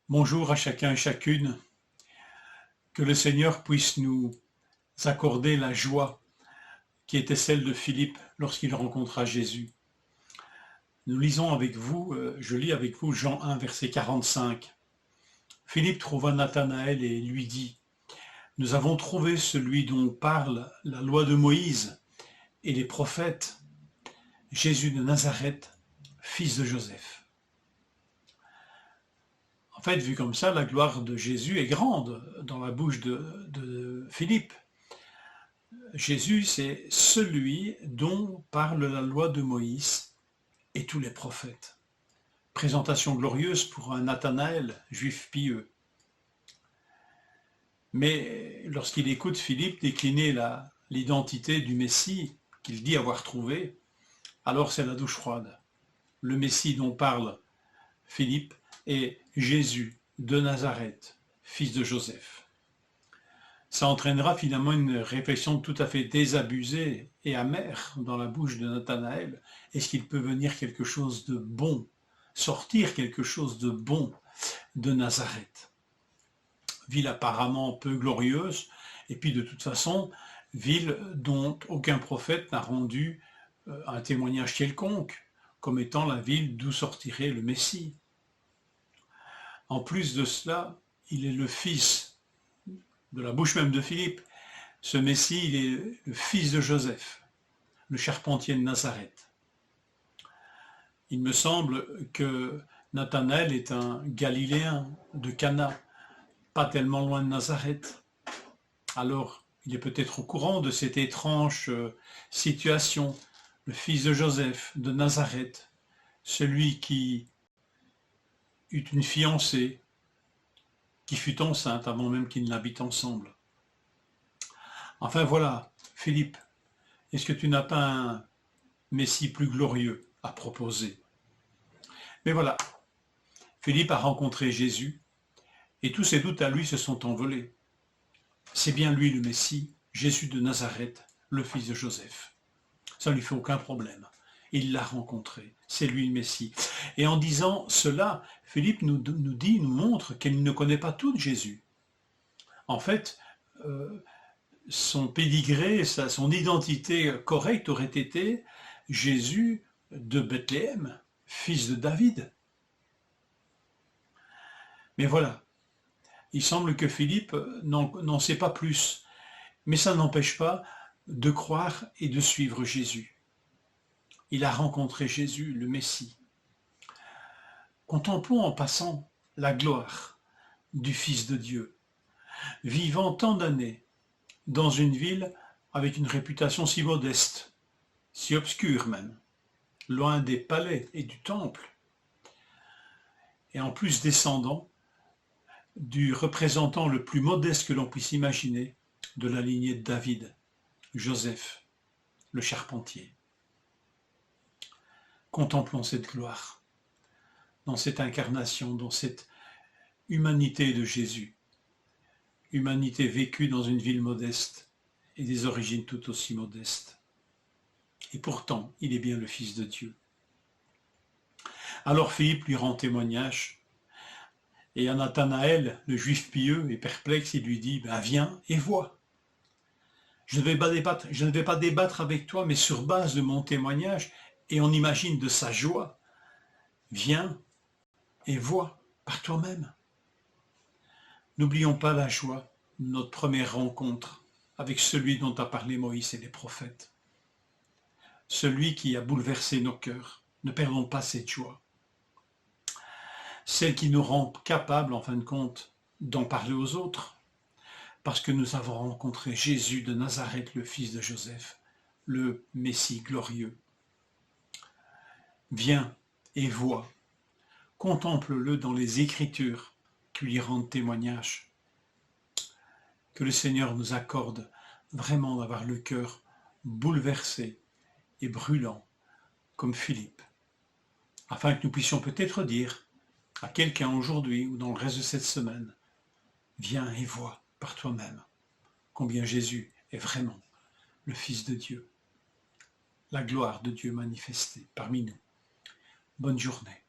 Bonjour à chacun et chacune. Que le Seigneur puisse nous accorder la joie qui était celle de Philippe lorsqu'il rencontra Jésus. Nous lisons avec vous, je lis avec vous Jean 1, verset 45. Philippe trouva Nathanaël et lui dit: Nous avons trouvé celui dont parle la loi de Moïse et les prophètes, Jésus de Nazareth, fils de Joseph. En fait, vu comme ça, la gloire de Jésus est grande dans la bouche de Philippe. Jésus, c'est celui dont parle la loi de Moïse et tous les prophètes. Présentation glorieuse pour un Nathanaël, juif pieux. Mais lorsqu'il écoute Philippe décliner l'identité du Messie qu'il dit avoir trouvé, alors c'est la douche froide. Le Messie dont parle Philippe est Jésus de Nazareth, fils de Joseph. Ça entraînera finalement une réflexion tout à fait désabusée et amère dans la bouche de Nathanaël. Est-ce qu'il peut venir quelque chose de bon, sortir quelque chose de bon de Nazareth? Ville apparemment peu glorieuse, et puis de toute façon, ville dont aucun prophète n'a rendu un témoignage quelconque, comme étant la ville d'où sortirait le Messie. En plus de cela, il est le fils de la bouche même de Philippe. Ce Messie, il est le fils de Joseph, le charpentier de Nazareth. Il me semble que Nathanaël est un Galiléen de Cana, pas tellement loin de Nazareth. Alors, il est peut-être au courant de cette étrange situation, le fils de Joseph de Nazareth, celui qui eut une fiancée, qui fut enceinte avant même qu'ils n'habitent ensemble. Enfin voilà, Philippe, est-ce que tu n'as pas un Messie plus glorieux à proposer? Mais voilà, Philippe a rencontré Jésus et tous ses doutes à lui se sont envolés. C'est bien lui le Messie, Jésus de Nazareth, le fils de Joseph. Ça ne lui fait aucun problème. Il l'a rencontré, c'est lui le Messie. Et en disant cela, Philippe nous montre qu'il ne connaît pas tout de Jésus. En fait, son pédigré, son identité correcte aurait été Jésus de Bethléem, fils de David. Mais voilà, il semble que Philippe n'en sait pas plus, mais ça n'empêche pas de croire et de suivre Jésus. Il a rencontré Jésus, le Messie. Contemplons en passant la gloire du Fils de Dieu, vivant tant d'années dans une ville avec une réputation si modeste, si obscure même, loin des palais et du temple, et en plus descendant du représentant le plus modeste que l'on puisse imaginer de la lignée de David, Joseph, le charpentier. Contemplons cette gloire, dans cette incarnation, dans cette humanité de Jésus, humanité vécue dans une ville modeste et des origines tout aussi modestes. Et pourtant, il est bien le Fils de Dieu. Alors Philippe lui rend témoignage, et à Nathanaël, le juif pieux et perplexe, il lui dit: viens et vois. Je ne vais pas débattre avec toi, mais sur base de mon témoignage, et on imagine de sa joie, viens et vois par toi-même. N'oublions pas la joie de notre première rencontre avec celui dont a parlé Moïse et les prophètes. Celui qui a bouleversé nos cœurs. Ne perdons pas cette joie. Celle qui nous rend capables, en fin de compte, d'en parler aux autres, parce que nous avons rencontré Jésus de Nazareth, le fils de Joseph, le Messie glorieux. Viens et vois, contemple-le dans les Écritures qui lui rendent témoignage. Que le Seigneur nous accorde vraiment d'avoir le cœur bouleversé et brûlant comme Philippe, afin que nous puissions peut-être dire à quelqu'un aujourd'hui ou dans le reste de cette semaine: viens et vois par toi-même combien Jésus est vraiment le Fils de Dieu, la gloire de Dieu manifestée parmi nous. Bonne journée.